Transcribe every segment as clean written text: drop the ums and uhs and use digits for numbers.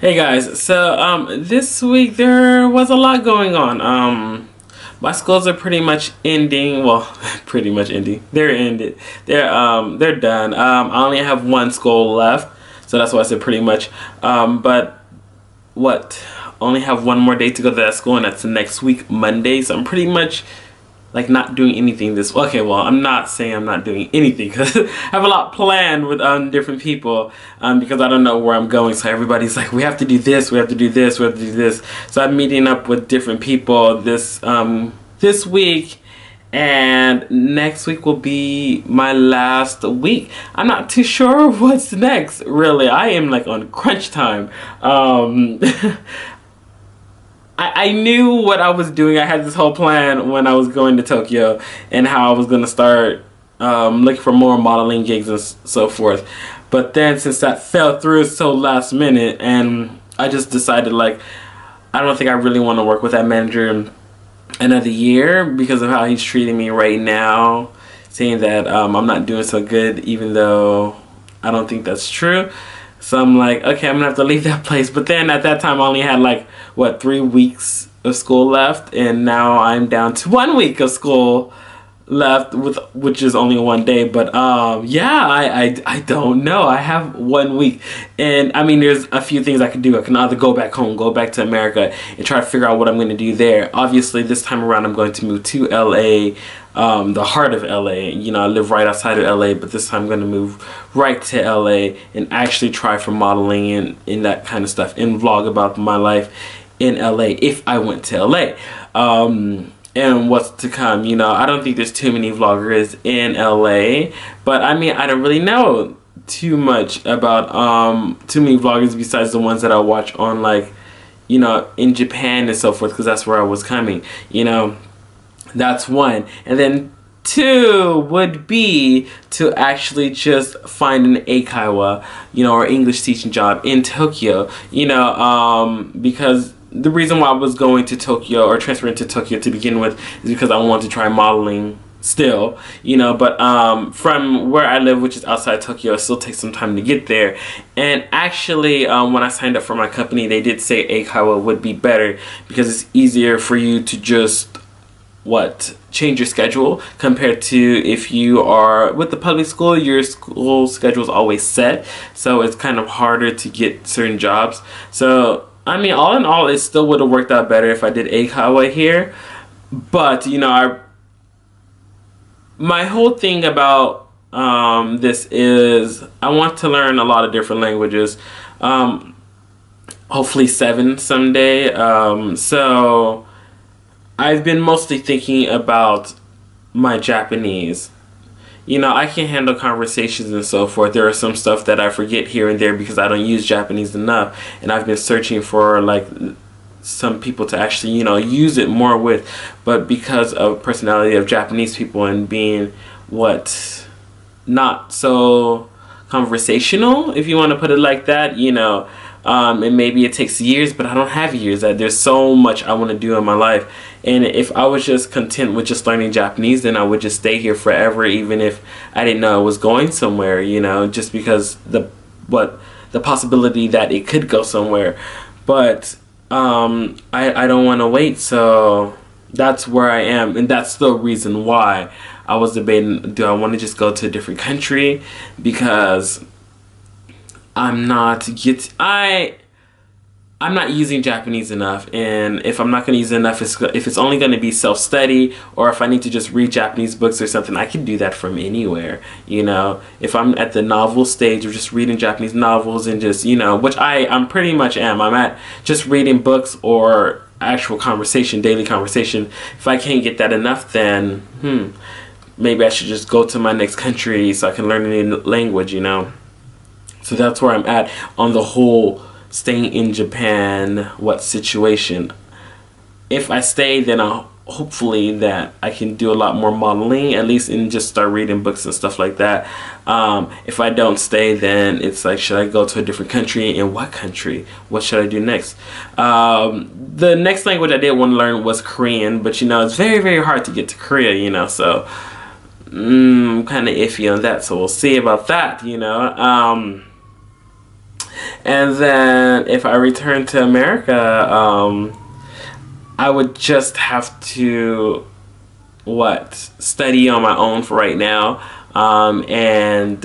Hey guys, so this week there was a lot going on. My schools are pretty much ending. Well, pretty much ending. They're ended. They're done. I only have one school left, so that's why I said pretty much. But what? Only have one more day to go to that school, and that's next week, Monday. So I'm pretty much like not doing anything this. Okay, well, I'm not saying I'm not doing anything because I have a lot planned with different people because I don't know where I'm going. So everybody's like, we have to do this, we have to do this, we have to do this. So I'm meeting up with different people this week, and next week will be my last week. I'm not too sure what's next. Really, I am like on crunch time. I knew what I was doing. I had this whole plan when I was going to Tokyo and how I was going to start looking for more modeling gigs and so forth. But then since that fell through so last minute, and I just decided like, I don't think I really want to work with that manager another year because of how he's treating me right now, saying that I'm not doing so good, even though I don't think that's true. So I'm like, okay, I'm gonna have to leave that place. But then at that time I only had like, what, 3 weeks of school left, and now I'm down to 1 week of school left, which is only 1 day. But yeah, I don't know. I have 1 week, and I mean, there's a few things I can do. I can either go back home, go back to America, and try to figure out what I'm gonna do there. Obviously, this time around I'm going to move to LA. The heart of LA. You know, I live right outside of LA, but this time I'm going to move right to LA and actually try for modeling and that kind of stuff, and vlog about my life in LA if I went to LA. And what's to come, you know, I don't think there's too many vloggers in LA, but I mean, I don't really know too much about too many vloggers besides the ones that I watch on, like, you know, in Japan and so forth, because that's where I was coming, you know. That's one. And then 2 would be to actually just find an eikaiwa, you know, or English teaching job in Tokyo, you know, because the reason why I was going to Tokyo or transferring to Tokyo to begin with is because I wanted to try modeling still, you know, but from where I live, which is outside Tokyo, it still takes some time to get there. And actually, when I signed up for my company, they did say eikaiwa would be better because it's easier for you to just change your schedule compared to if you are with the public school. Your school schedule is always set, so it's kind of harder to get certain jobs. So I mean, all in all, it still would have worked out better if I did eikaiwa here. But you know, my whole thing about this is I want to learn a lot of different languages, hopefully 7 someday. So I've been mostly thinking about my Japanese. You know, I can handle conversations and so forth. There are some stuff that I forget here and there because I don't use Japanese enough. And I've been searching for, like, some people to actually, you know, use it more with. But because of personality of Japanese people and being, not so conversational, if you want to put it like that, you know. And maybe it takes years, but I don't have years. There's so much I want to do in my life. And if I was just content with just learning Japanese, then I would just stay here forever, even if I didn't know I was going somewhere, you know, just because the possibility that it could go somewhere. But I don't want to wait, so that's where I am, and that's the reason why I was debating, do I want to just go to a different country, because I'm not using Japanese enough, and if I'm not going to use it enough, if it's only going to be self-study, or if I need to just read Japanese books or something, I can do that from anywhere, you know. If I'm at the novel stage of just reading Japanese novels and just, you know, which I'm pretty much am. I'm at just reading books or actual conversation, daily conversation. If I can't get that enough, then maybe I should just go to my next country so I can learn a new language, you know. So that's where I'm at on the whole staying in Japan situation. If I stay, then hopefully that I can do a lot more modeling, at least, and just start reading books and stuff like that. If I don't stay, then it's like, should I go to a different country? And what country? What should I do next? The next language I did want to learn was Korean, but you know, it's very, very hard to get to Korea, you know, so I'm kind of iffy on that, so we'll see about that, you know. And then if I return to America, I would just have to study on my own for right now, and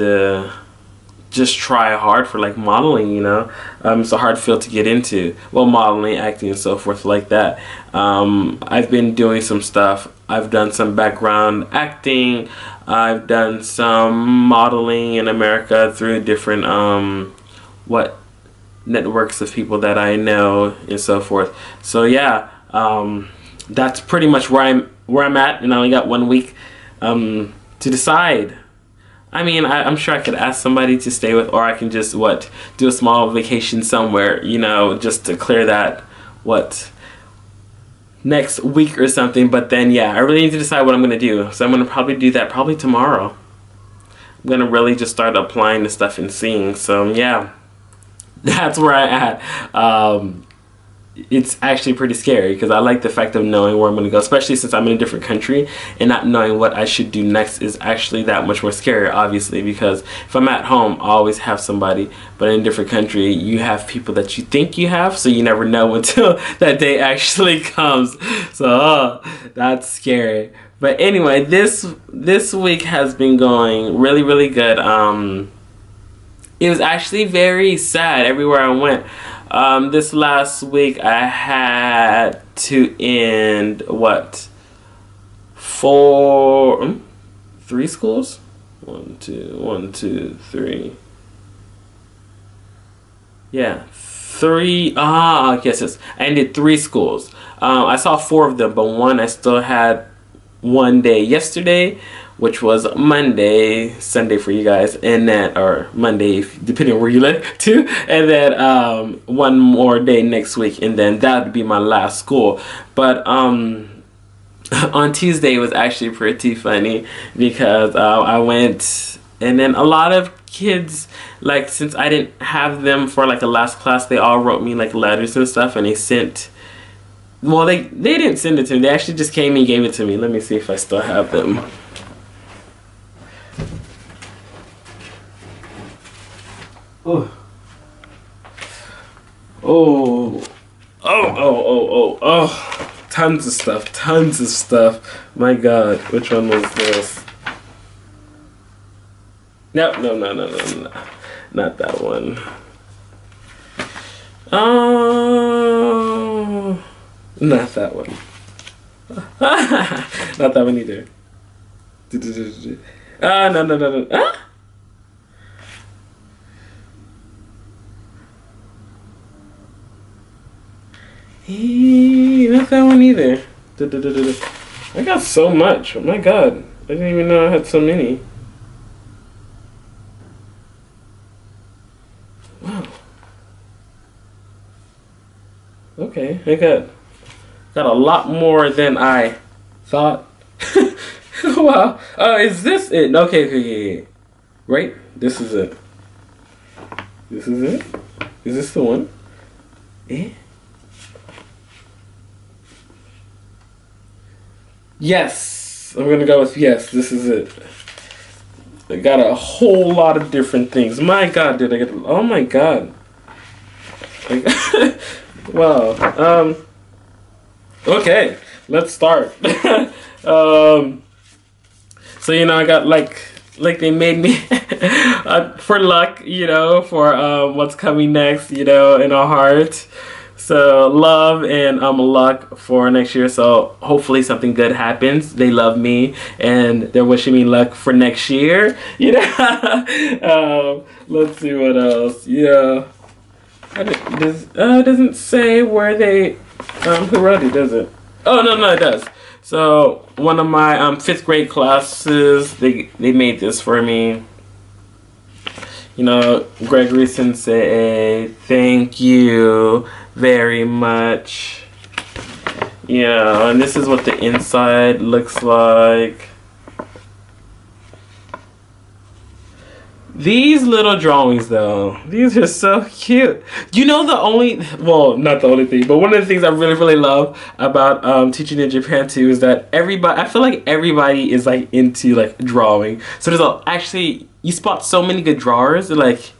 just try hard for like modeling, you know. It's a hard field to get into. Well, modeling, acting, and so forth like that. I've been doing some stuff. I've done some background acting. I've done some modeling in America through different networks of people that I know and so forth. So yeah, that's pretty much where I'm at, and I only got 1 week to decide. I mean, I'm sure I could ask somebody to stay with, or I can just do a small vacation somewhere, you know, just to clear that next week or something. But then yeah, I really need to decide what I'm gonna do. So I'm gonna probably do that probably tomorrow. I'm gonna really just start applying the stuff and seeing. So yeah, that's where I'm at. It's actually pretty scary because I like the fact of knowing where I'm going to go, especially since I'm in a different country, and not knowing what I should do next is actually that much more scary, obviously, because if I'm at home, I always have somebody, but in a different country, you have people that you think you have, so you never know until that day actually comes. So that's scary. But anyway, this week has been going really, really good. It was actually very sad everywhere I went. This last week I had to end three schools? One, two, three. Yeah, three. Yes. I ended 3 schools. I saw 4 of them, but one I still had one day yesterday, which was Monday, Sunday for you guys, and then, or Monday, depending on where you live, too, and then one more day next week, and then that would be my last school. But on Tuesday was actually pretty funny because I went, and then a lot of kids, like, since I didn't have them for like a last class, they all wrote me like letters and stuff, and they sent, well, they didn't send it to me, they actually just came and gave it to me. Let me see if I still have them. Oh, tons of stuff. My God, which one was this? No, not that one. Oh, not that one. Not that one either. No. Not that one either. I got so much. Oh my God. I didn't even know I had so many. Wow. Okay, I got a lot more than I thought. Wow. Is this it? Okay. Right? This is it. This is it? Is this the one? Eh? Yes, I'm gonna go with yes. This is it. I got a whole lot of different things. My God, did I get? Oh my God. Wow. Okay, let's start. So you know, I got like they made me for luck, you know, for what's coming next, you know, in our heart. So love and luck for next year. So hopefully something good happens. They love me and they're wishing me luck for next year. You know. Let's see what else. Yeah. It doesn't say where they who wrote it, does it? Oh no, it does. So one of my 5th grade classes, they made this for me. You know, Gregory Sensei, thank you very much. You know, and this is what the inside looks like. These little drawings though, these are so cute. You know, not the only thing, but one of the things I really, really love about teaching in Japan too is that I feel like everybody is like into like drawing. So there's actually, you spot so many good drawers, like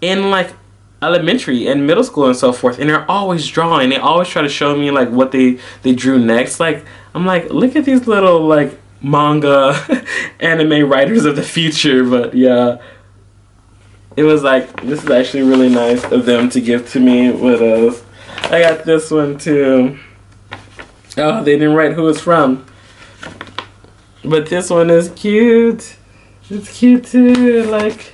in like elementary and middle school and so forth, and they're always drawing. They always try to show me like what they drew next. Like I'm like, look at these little like manga anime writers of the future. But yeah, it was like, this is actually really nice of them to give to me. What else? I got this one too. Oh, they didn't write who it's from, but this one is cute. It's cute too. Like,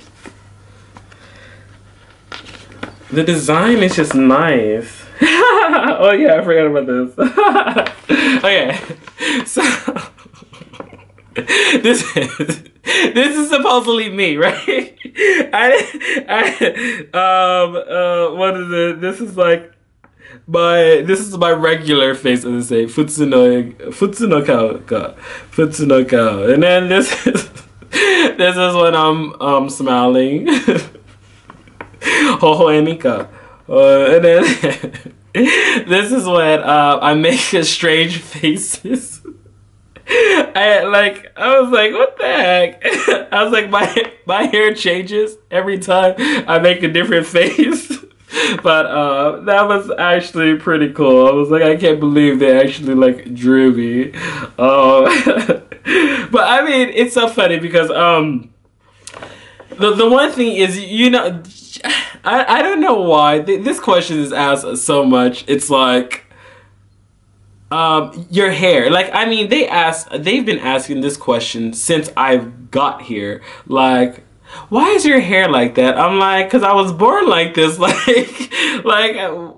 the design is just nice. Oh yeah, I forgot about this. Okay, so this is supposedly me, right? What is it? This is like my regular face, as I say, Futsuno Kao, and then this is when I'm smiling. Hohoenika. And then this is when I make strange faces. I was like, what the heck? I was like, my hair changes every time I make a different face. But that was actually pretty cool. I was like, I can't believe they actually like drew me. But I mean, it's so funny because the one thing is, you know, I don't know why this question is asked so much. It's like, your hair. Like, I mean, they've been asking this question since I've got here. Like, why is your hair like that? I'm like, cause I was born like this. Like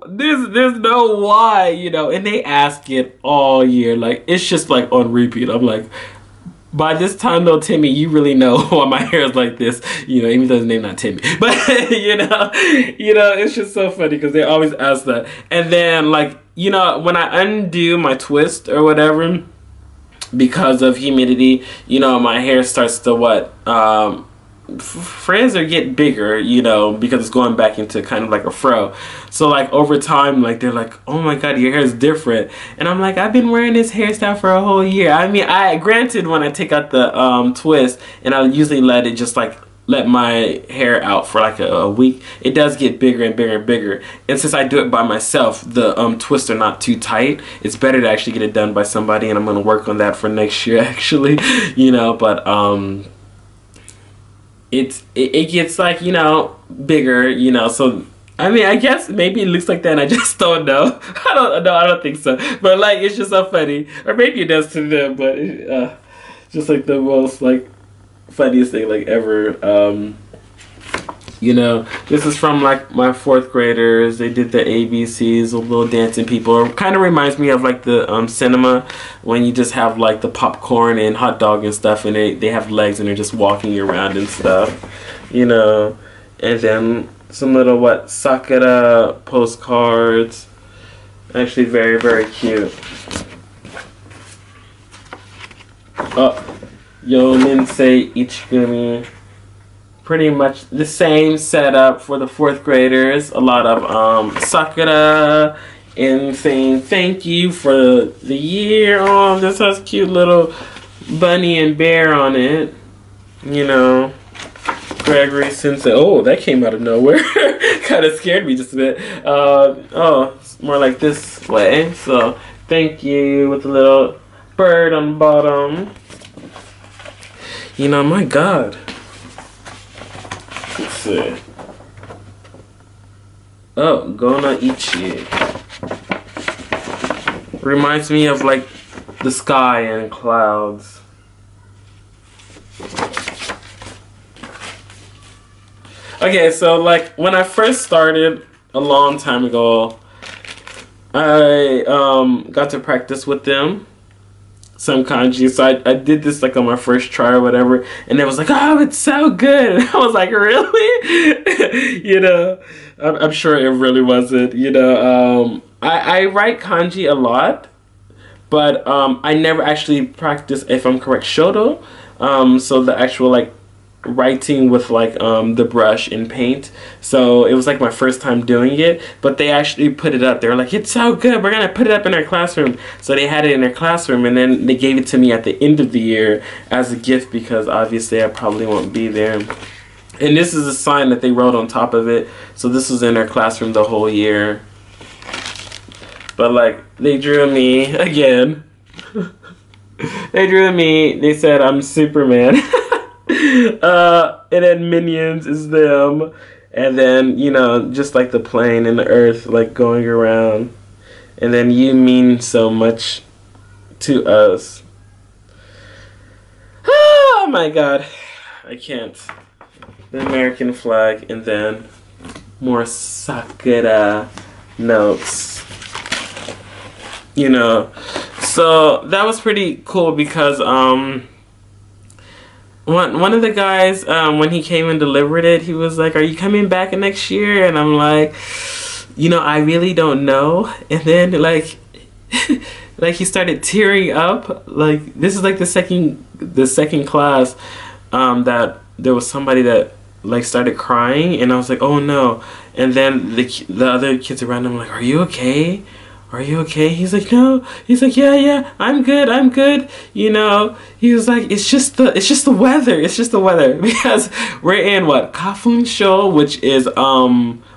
there's no why, you know. And they ask it all year. Like, it's just like on repeat. I'm like, by this time though, Timmy, you really know why my hair is like this. You know, even though his name not Timmy. But you know, it's just so funny because they always ask that. And then, like, you know, when I undo my twist or whatever, because of humidity, you know, my hair starts to frizz or get bigger, you know, because it's going back into kind of like a fro. So like over time, like they're like, oh my god, your hair is different. And I'm like, I've been wearing this hairstyle for a whole year. I mean, granted, when I take out the twist, and I usually let it just like let my hair out for like a week, it does get bigger and bigger and bigger. And since I do it by myself, the twists are not too tight. It's better to actually get it done by somebody, and I'm gonna work on that for next year actually, you know. But it gets like, you know, bigger, you know. So I mean, I guess maybe it looks like that and I just don't know. I don't think so. But like, it's just so funny. Or maybe it does to them, but just like the most like funniest thing like ever. You know, this is from like my 4th graders. They did the ABCs, the little dancing people. It kind of reminds me of like the cinema, when you just have like the popcorn and hot dog and stuff, and they have legs and they're just walking around and stuff, you know. And then some little Sakura postcards. Actually very, very cute. Oh, Yomensei Ichigumi. Pretty much the same setup for the 4th graders. A lot of Sakura and saying thank you for the year. Oh, this has cute little bunny and bear on it. You know, Gregory Sensei. Oh, that came out of nowhere. Kind of scared me just a bit. Oh, it's more like this way. So thank you with the little bird on the bottom. You know, my God. Let's see. Oh, Gona Ichi. Reminds me of like the sky and clouds. Okay, so like when I first started a long time ago, I got to practice with them some kanji. So I did this like on my first try or whatever, and it was like, oh, it's so good. And I was like, really? You know, I'm sure it really wasn't. You know, I write kanji a lot, but I never actually practiced, if I'm correct, shoto. So the actual like writing with like the brush and paint. So it was like my first time doing it, but they actually put it up. They were like, it's so good, we're gonna put it up in our classroom. So they had it in their classroom, and then they gave it to me at the end of the year as a gift, because obviously I probably won't be there. And this is a sign that they wrote on top of it. So this was in their classroom the whole year. But like, they drew me again. They drew me. They said I'm Superman. And then Minions is them. And then, you know, just like the plane and the earth like going around. And then you mean so much to us. Oh my god. I can't. The American flag, and then more Sakura notes. You know. So that was pretty cool because one of the guys, when he came and delivered it, he was like, "Are you coming back next year?" And I'm like, you know, I really don't know. And then like like he started tearing up. Like this is like the second class that there was somebody that like started crying, and I was like, oh no. And then the other kids around him were like, are you okay? Are you okay? He's like, no. He's like, yeah, I'm good. You know, he was like, it's just the weather. It's just the weather because we're in what, Kafunsho, which is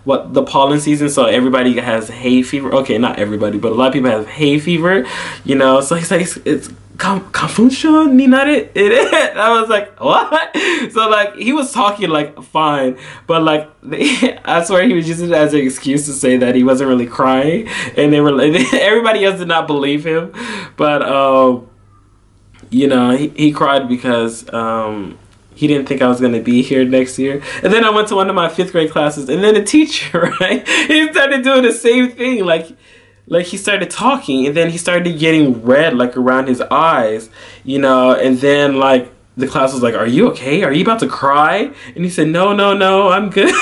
what, the pollen season. So everybody has hay fever. Okay, not everybody, but a lot of people have hay fever. You know, so he's like, it's Kafunsho ninare it. I was like, what? So like he was talking like fine, but like I swear he was using it as an excuse to say that he wasn't really crying, and they were like, everybody else did not believe him. But you know, he cried because he didn't think I was going to be here next year. And then I went to one of my 5th grade classes, and then the teacher, right, he started doing the same thing. Like he started talking, and then he started getting red like around his eyes, you know. And then like the class was like, are you okay? Are you about to cry? And he said, no, I'm good.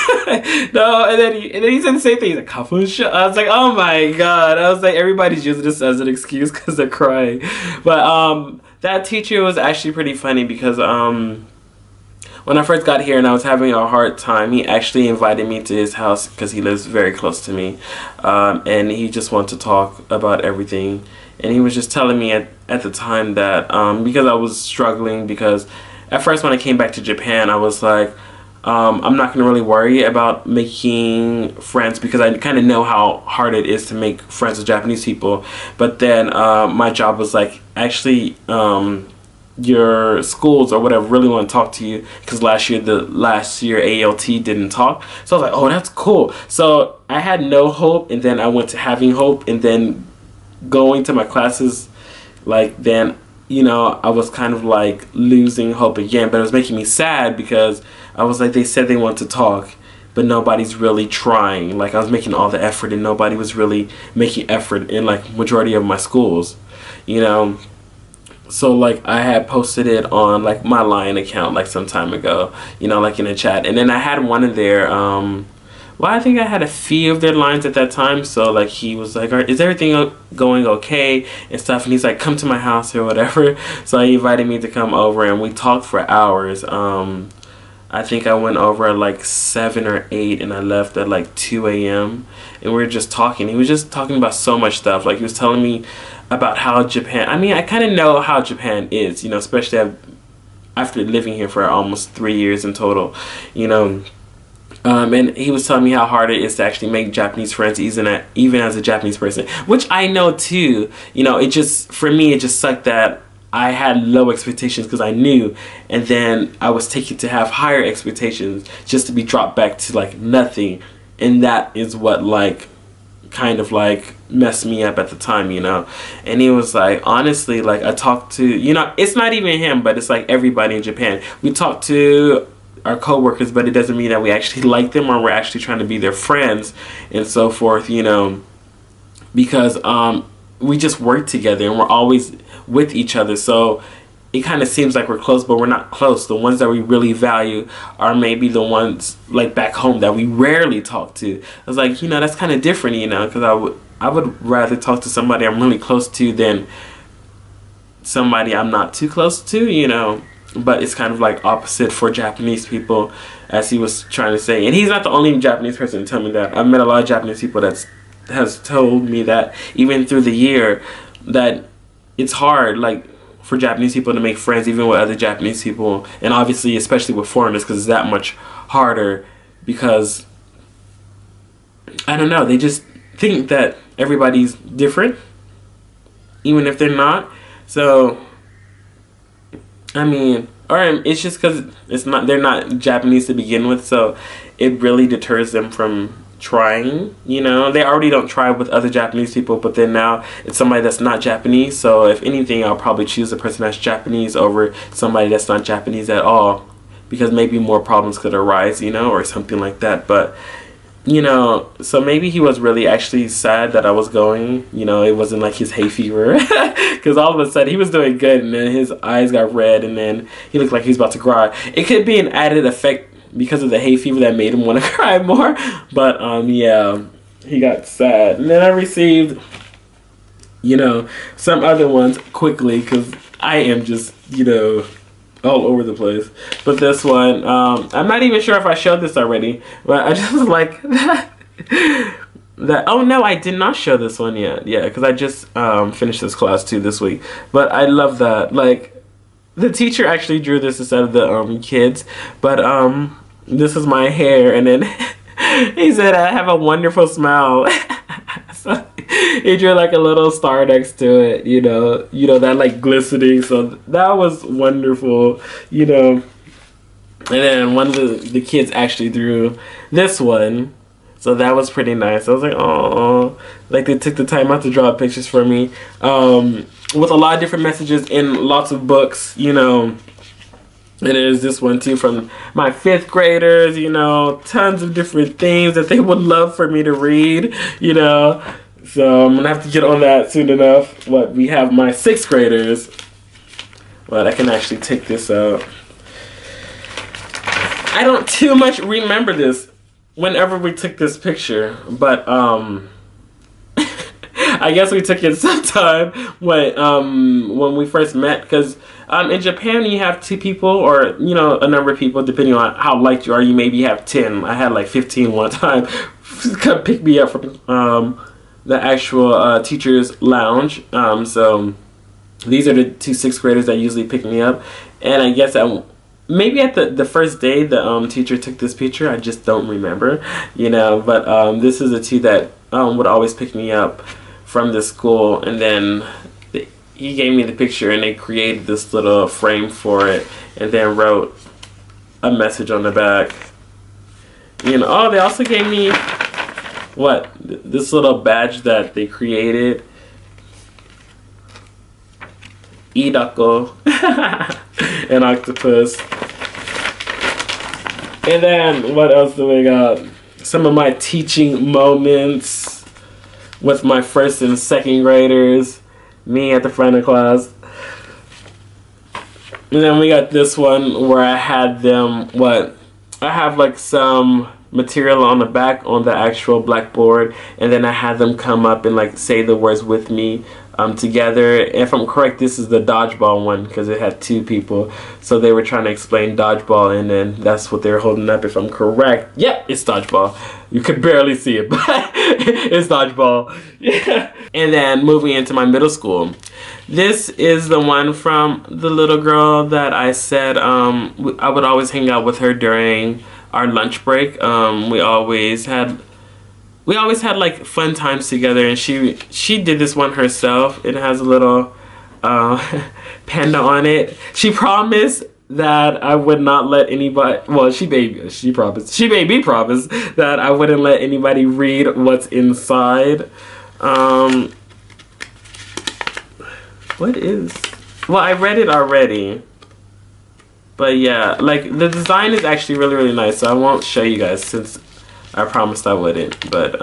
No. And then he said the same thing. He's like, Kafunsho. I was like, oh my god. I was like, everybody's using this as an excuse because they're crying. But that teacher was actually pretty funny because when I first got here and I was having a hard time, he actually invited me to his house because he lives very close to me. And he just wanted to talk about everything. And he was just telling me at the time that because I was struggling, because at first when I came back to Japan, I was like, I'm not going to really worry about making friends because I kind of know how hard it is to make friends with Japanese people. But then my job was like, actually, your schools or whatever really want to talk to you because last year ALT didn't talk. So I was like, oh, that's cool. So I had no hope, and then I went to having hope, and then going to my classes, like then, you know, I was kind of like losing hope again. But it was making me sad because I was like, they said they want to talk, but nobody's really trying. Like I was making all the effort and nobody was really making effort in like majority of my schools, you know. So like I had posted it on like my Line account like some time ago, you know, like in a chat. And then I had one in there, well, I think I had a few of their lines at that time. So like he was like, is everything going okay and stuff? And he's like, come to my house or whatever. So he invited me to come over and we talked for hours. I think I went over at like 7 or 8 and I left at like 2 a.m. and we were just talking. He was just talking about so much stuff. Like he was telling me about how Japan, I mean, I kind of know how Japan is, you know, especially after living here for almost 3 years in total, you know. And he was telling me how hard it is to actually make Japanese friends, even as a Japanese person, which I know too. You know, it just, for me, it just sucked that I had low expectations because I knew, and then I was taken to have higher expectations just to be dropped back to like nothing. And that is what like kind of like messed me up at the time, you know. And he was like, honestly, like I talked to, you know, it's not even him, but it's like everybody in Japan. We talked to our co-workers, but it doesn't mean that we actually like them or we're actually trying to be their friends and so forth, you know, because we just work together and we're always with each other. So it kind of seems like we're close, but we're not close. The ones that we really value are maybe the ones like back home that we rarely talk to. I was like, you know, that's kind of different, you know, because I would rather talk to somebody I'm really close to than somebody I'm not too close to, you know. But it's kind of like opposite for Japanese people, as he was trying to say. And he's not the only Japanese person to tell me that. I've met a lot of Japanese people that has told me that even through the year that it's hard, like, for Japanese people to make friends even with other Japanese people, and obviously especially with foreigners, because it's that much harder because, I don't know, they just think that everybody's different, even if they're not. So, I mean, or it's just because they're not Japanese to begin with, so it really deters them from trying, you know. They already don't try with other Japanese people, but then now it's somebody that's not Japanese. So if anything, I'll probably choose the person that's Japanese over somebody that's not Japanese at all, because maybe more problems could arise, you know, or something like that. But, you know, so maybe he was really actually sad that I was going, you know. It wasn't like his hay fever, because all of a sudden he was doing good and then his eyes got red and then he looked like he was about to cry. It could be an added effect because of the hay fever that made him want to cry more. But yeah, he got sad. And then I received, you know, some other ones quickly because I am just, you know, all over the place. But this one, I'm not even sure if I showed this already, but I just like that. Oh no, I did not show this one yet. Yeah, because I just finished this class too this week. But I love that. Like, the teacher actually drew this instead of the kids, but this is my hair, and then he said I have a wonderful smile. So he drew like a little star next to it, you know that like glistening. So that was wonderful, you know. And then one of the kids actually drew this one. So that was pretty nice. I was like, oh, like they took the time out to draw pictures for me. With a lot of different messages in lots of books, you know. And there's this one too from my 5th graders, you know, tons of different things that they would love for me to read, you know. So I'm gonna have to get on that soon enough. What, we have my 6th graders. But I can actually take this out. I don't too much remember this whenever we took this picture, but I guess we took it sometime when we first met, because in Japan you have 2 people, or, you know, a number of people depending on how liked you are. You maybe have 10. I had like 15 one time come pick me up from the actual teacher's lounge. So these are the 2 6th graders that usually pick me up, and I guess maybe at the first day the teacher took this picture. I just don't remember, you know. But this is the 2 that would always pick me up from the school, and then he gave me the picture and they created this little frame for it and then wrote a message on the back, you know. Oh, they also gave me what, this little badge that they created, Idako, an octopus. And then what else do we got? Some of my teaching moments with my 1st and 2nd graders, me at the front of class. And then we got this one where I had them, I have like some material on the back on the actual blackboard, and then I had them come up and like say the words with me together. If I'm correct, this is the dodgeball one because it had 2 people, so they were trying to explain dodgeball, and then that's what they were holding up. If I'm correct, yep, it's dodgeball. You could barely see it, but it's dodgeball. Yeah. And then moving into my middle school, this is the one from the little girl that I said I would always hang out with her during our lunch break. We always had like fun times together, and she did this one herself. It has a little panda on it. She promised that I would not let anybody, well, she made me promise that I wouldn't let anybody read what's inside. What is, well, I read it already. But yeah, like the design is actually really, really nice, so I won't show you guys since I promised I wouldn't. But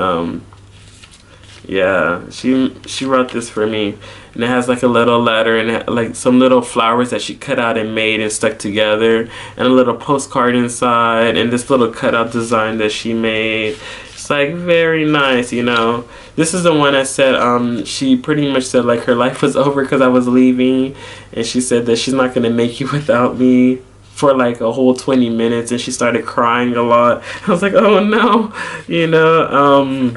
yeah, she wrote this for me, and it has like a little letter and like some little flowers that she cut out and made and stuck together, and a little postcard inside, and this little cutout design that she made. It's like very nice, you know. This is the one I said she pretty much said like her life was over because I was leaving, and she said that she's not gonna make it without me for like a whole 20 minutes, and she started crying a lot. I was like, oh no, you know.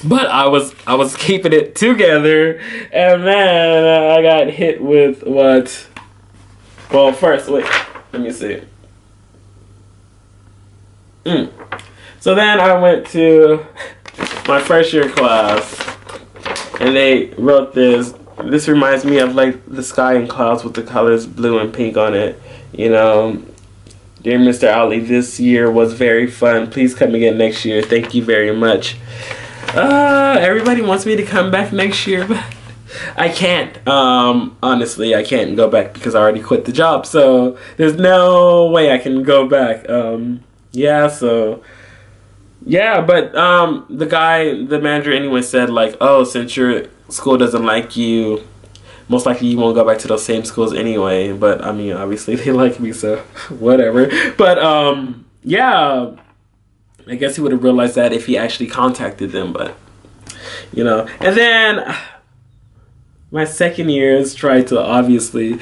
But I was keeping it together, and then I got hit with what? Well, first, wait, let me see. So then I went to my first year class, and they wrote this. This reminds me of like the sky and clouds with the colors blue and pink on it. You know, dear Mr. Ali, this year was very fun. Please come again next year. Thank you very much. Everybody wants me to come back next year, but I can't. Honestly, I can't go back because I already quit the job. So there's no way I can go back. Yeah, so yeah, but the manager anyway said like, oh, since your school doesn't like you, most likely you won't go back to those same schools anyway. But I mean, obviously they like me, so whatever. But yeah, I guess he would have realized that if he actually contacted them. But you know, and then my second year is trying to obviously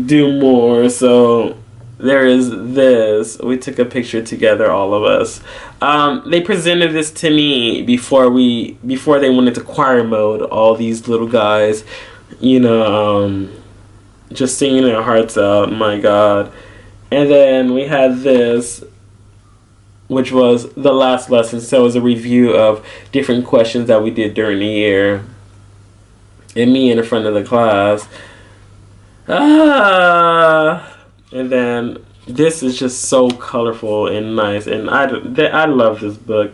do more. So there is this. We took a picture together, all of us. They presented this to me before they went into choir mode. All these little guys, you know, just singing their hearts out. My God. And then we had this, which was the last lesson. So it was a review of different questions that we did during the year. And me in the front of the class. And then this is just so colorful and nice. And I love this book.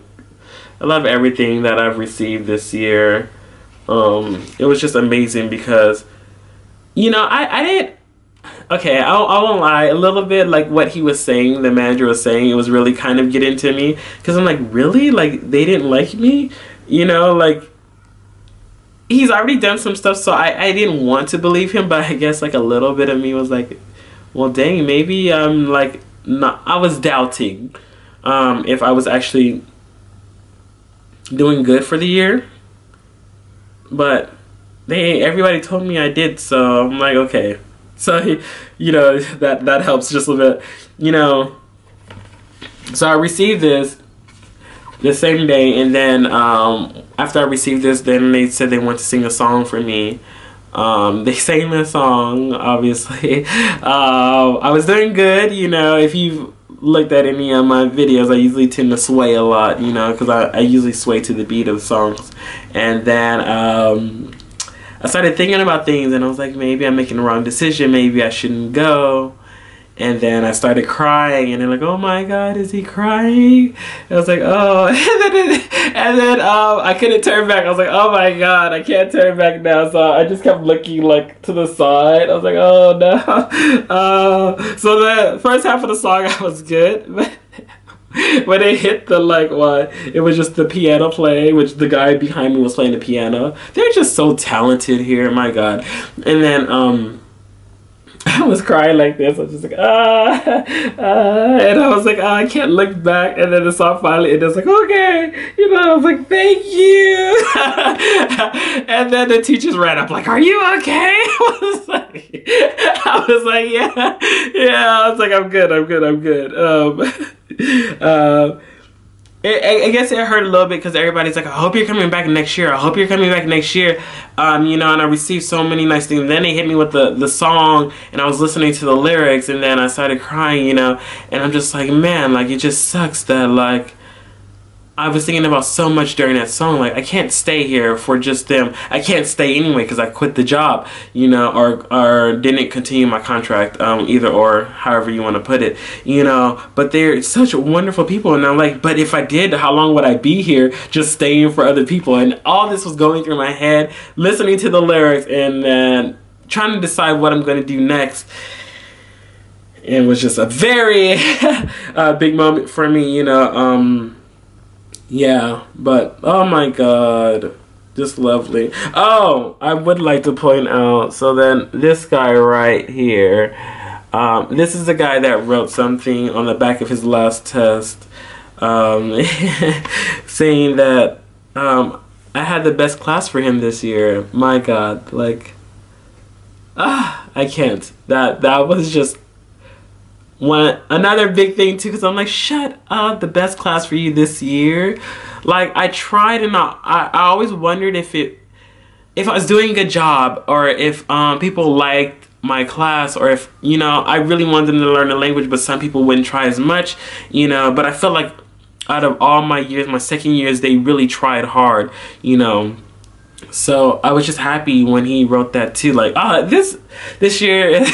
I love everything that I've received this year. It was just amazing because, you know, I didn't... Okay, I won't lie. A little bit like what he was saying, the manager was saying, it was really kind of getting to me. Because I'm like, really? Like, they didn't like me? You know, like... He's already done some stuff, so I didn't want to believe him, but I guess like a little bit of me was like, well, dang, maybe I'm like not. I was doubting if I was actually doing good for the year, but everybody told me I did, so I'm like, okay. So you know, that helps just a little bit, you know. So I received this the same day, and then after I received this, then they said they want to sing a song for me. They sang the song, obviously. I was doing good, you know. If you've looked at any of my videos, I usually tend to sway a lot, you know, because I usually sway to the beat of songs. And then I started thinking about things, and I was like, maybe I'm making the wrong decision. Maybe I shouldn't go. And then I started crying, and they're like, oh my God, is he crying? I was like, oh. and then I couldn't turn back. I was like, oh my God, I can't turn back now. So I just kept looking like to the side. I was like, oh no. So the first half of the song I was good. But when it hit the it was just the piano playing, which the guy behind me was playing the piano. They're just so talented here, my God. And then I was crying like this. I was just like, and I was like, I can't look back. And then the song finally ended. I was like, okay, you know. I was like, thank you. And then the teachers ran up like, are you okay? I was like, yeah. I was like, I'm good. I guess it hurt a little bit because everybody's like, I hope you're coming back next year. I hope you're coming back next year. You know, and I received so many nice things. And then they hit me with the song, and I was listening to the lyrics, and then I started crying, you know. And I'm just like, man, like, it just sucks that, like, I was thinking about so much during that song. Like, I can't stay here for just them. I can't stay anyway because I quit the job, you know, or didn't continue my contract, either or, however you want to put it, you know. But they're such wonderful people, and I'm like, but if I did, how long would I be here just staying for other people? And all this was going through my head, listening to the lyrics, and then trying to decide what I'm going to do next. It was just a very big moment for me, you know. Yeah, but oh my God, just lovely. Oh, I would like to point out, so then this guy right here, this is the guy that wrote something on the back of his last test, saying that I had the best class for him this year. My God, like, I can't. That was just another big thing too, because I'm like, shut up, the best class for you this year. Like, I tried, and I always wondered if I was doing a good job, or if people liked my class, or if, you know, I really wanted them to learn the language, but some people wouldn't try as much, you know. But I felt like out of all my years, my second years, they really tried hard, you know. So I was just happy when he wrote that too. Like, this year,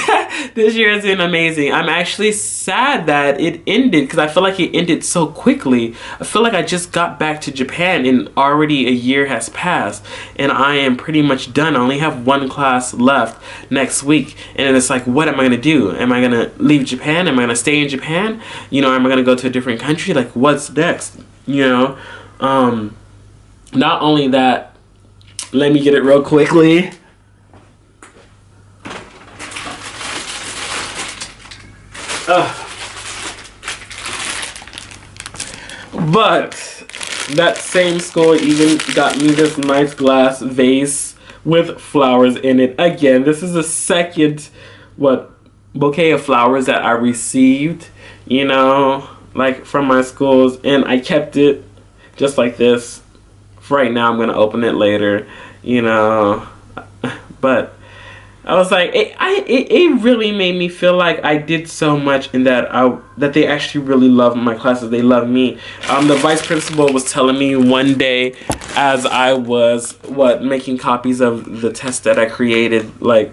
this year has been amazing. I'm actually sad that it ended because I feel like it ended so quickly. I feel like I just got back to Japan and already a year has passed, and I am pretty much done. I only have one class left next week, and then it's like, what am I gonna do? Am I gonna leave Japan? Am I gonna stay in Japan? You know, am I gonna go to a different country? Like, what's next? You know, not only that. Let me get it real quickly. But that same school even got me this nice glass vase with flowers in it. Again, this is the second bouquet of flowers that I received, you know, like from my schools, and I kept it just like this. Right now, I'm gonna open it later, you know. But I was like, it really made me feel like I did so much, and that they actually really love my classes. They love me. The vice principal was telling me one day, as I was making copies of the test that I created, like,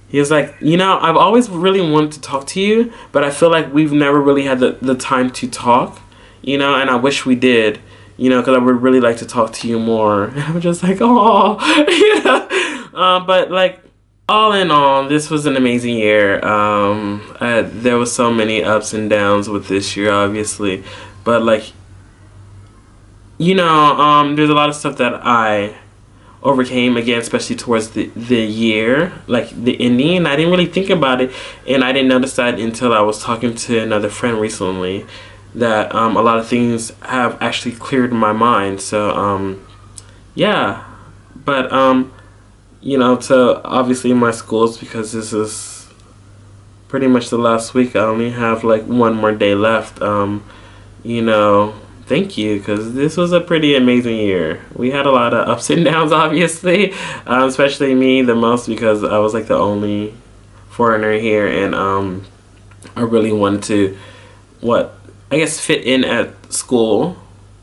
he was like, you know, I've always really wanted to talk to you, but I feel like we've never really had the time to talk, you know, and I wish we did. You know, because I would really like to talk to you more. I'm just like, oh, you know. But like, all in all, this was an amazing year. There was so many ups and downs with this year, obviously. But like, you know, there's a lot of stuff that I overcame, again, especially towards the year, like the ending. And I didn't really think about it, and I didn't notice that until I was talking to another friend recently, that a lot of things have actually cleared my mind. So yeah, but you know, to obviously my schools, because this is pretty much the last week, I only have like one more day left. You know, thank you, because this was a pretty amazing year. We had a lot of ups and downs, obviously, especially me the most, because I was like the only foreigner here, and I really wanted to I guess fit in at school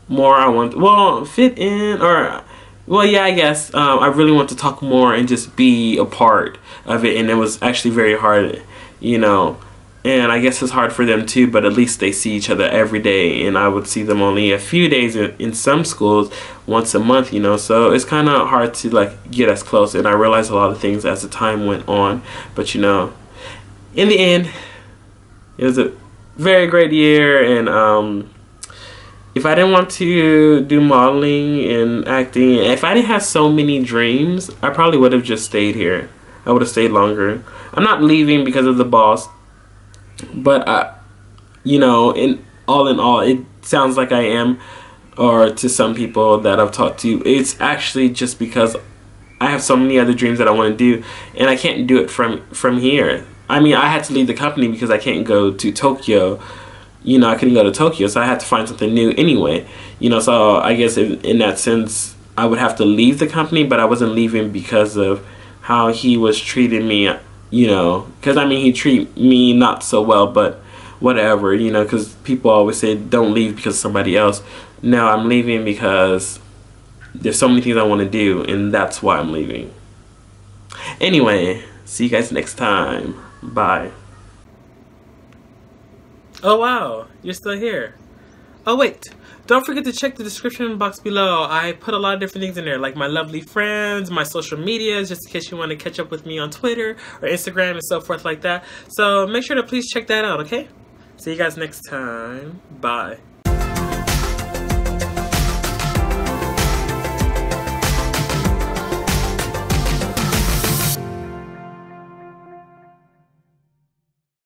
more. Fit in, or, well, yeah, I guess. I really want to talk more and just be a part of it, and it was actually very hard, you know. And I guess it's hard for them too, but at least they see each other every day, and I would see them only a few days in some schools, once a month, you know. So it's kind of hard to like get as close, and I realized a lot of things as the time went on. But you know, in the end, it was a very great year. And if I didn't want to do modeling and acting, if I didn't have so many dreams, I probably would have just stayed here. I would have stayed longer. I'm not leaving because of the boss, but you know, in all, it sounds like I am, or to some people that I've talked to, it's actually just because I have so many other dreams that I want to do, and I can't do it from here. I mean, I had to leave the company because I can't go to Tokyo. You know, I couldn't go to Tokyo, so I had to find something new anyway. You know, so I guess in that sense, I would have to leave the company, but I wasn't leaving because of how he was treating me, you know. Because, I mean, he treated me not so well, but whatever, you know, because people always say, don't leave because of somebody else. No, I'm leaving because there's so many things I want to do, and that's why I'm leaving. Anyway, see you guys next time. Bye. Oh wow, you're still here. Oh wait, don't forget to check the description box below. I put a lot of different things in there, like my lovely friends, my social medias, just in case you want to catch up with me on Twitter or Instagram and so forth like that. So make sure to please check that out, okay? See you guys next time. Bye.